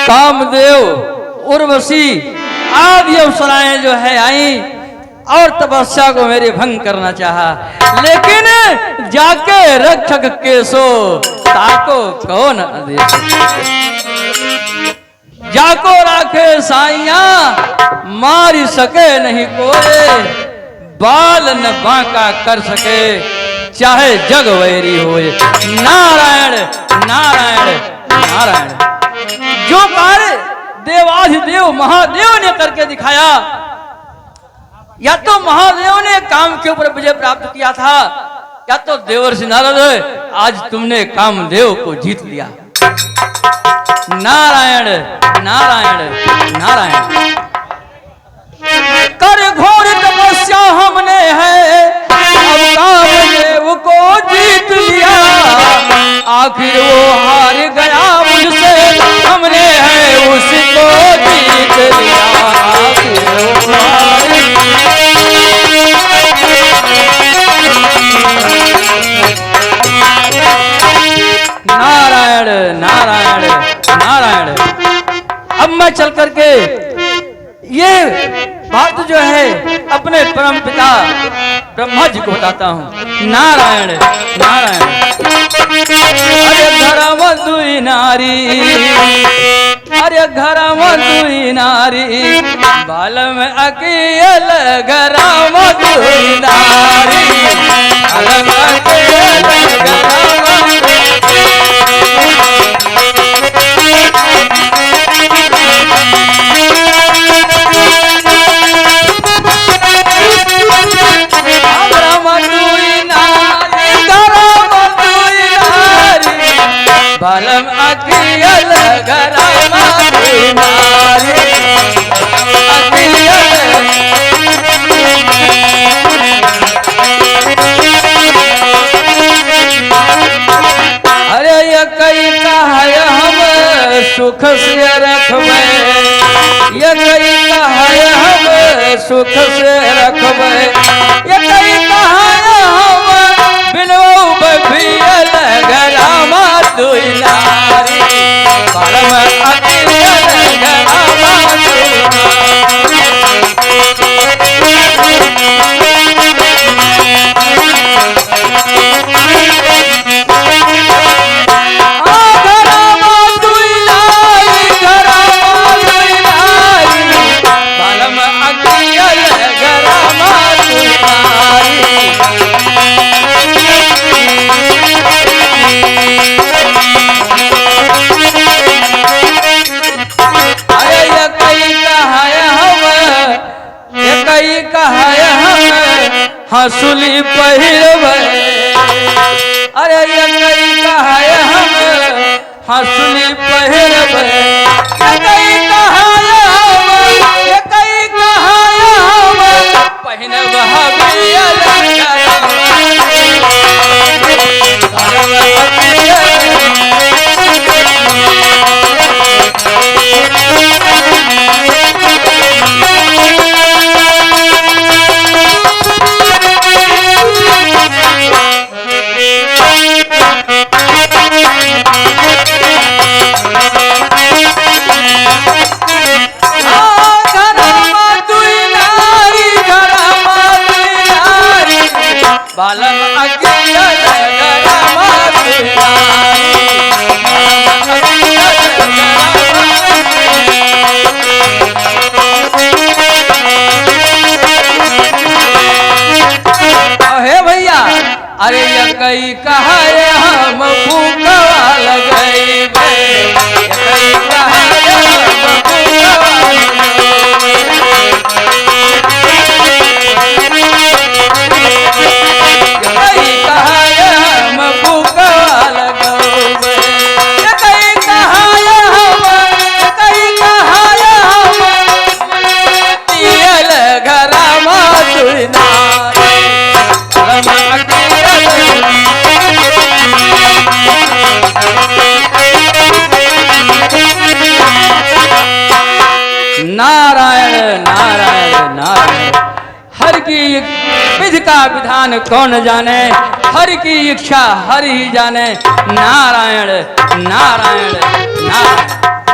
कामदेव, उर्वशी आदि अप्सराएं जो है आई और तपस्या को मेरे भंग करना चाहा, लेकिन जाके रक्षक केसो ताको कौन आदेश, जाको राखे साइया मारी सके नहीं कोई, बाल न बांका कर सके चाहे जग वैरी होए। नारायण नारायण नारायण। जो कार्य देवाधिदेव महादेव ने करके दिखाया, या तो महादेव ने काम के ऊपर विजय प्राप्त किया था, या तो देवर्षि नारद आज तुमने कामदेव को जीत लिया। नारायण नारायण नारायण। कर घोर तपस्या हमने है, अब कामदेव को जीत लिया, आखिर वो हार गया मुझसे, हमने है उसको जीत लिया, आखिर वो हार नारायण नारायण नारायण। अब मैं चल करके ये बात जो है अपने परम पिता ब्रह्मा जी को बताता हूँ। नारायण नारायण। अरे धर्म दुई नारी, अरे घरम दुई नारी, बाल में अकेल घरम दुई नारी, बाल में अकेल घरम। बालम अकियल घरम दुई नारी, अरे ये कई कहाय हम सुख से रखबे, ये कई कहाय हम सुख से रखबे, ये कई कहाय हम बिनो बभियल घरम दुई नारी, बालम अकियल घरम दुई हंसुली पहिरबे, अरे ये कई कहाय हम हंसुली पहिरबे, ये कई कहाय हम, ये कई कहाय हम पहिनब हबियल घरम। का विधान कौन जाने, हरि की इच्छा हरि ही जाने। नारायण नारायण नारायण।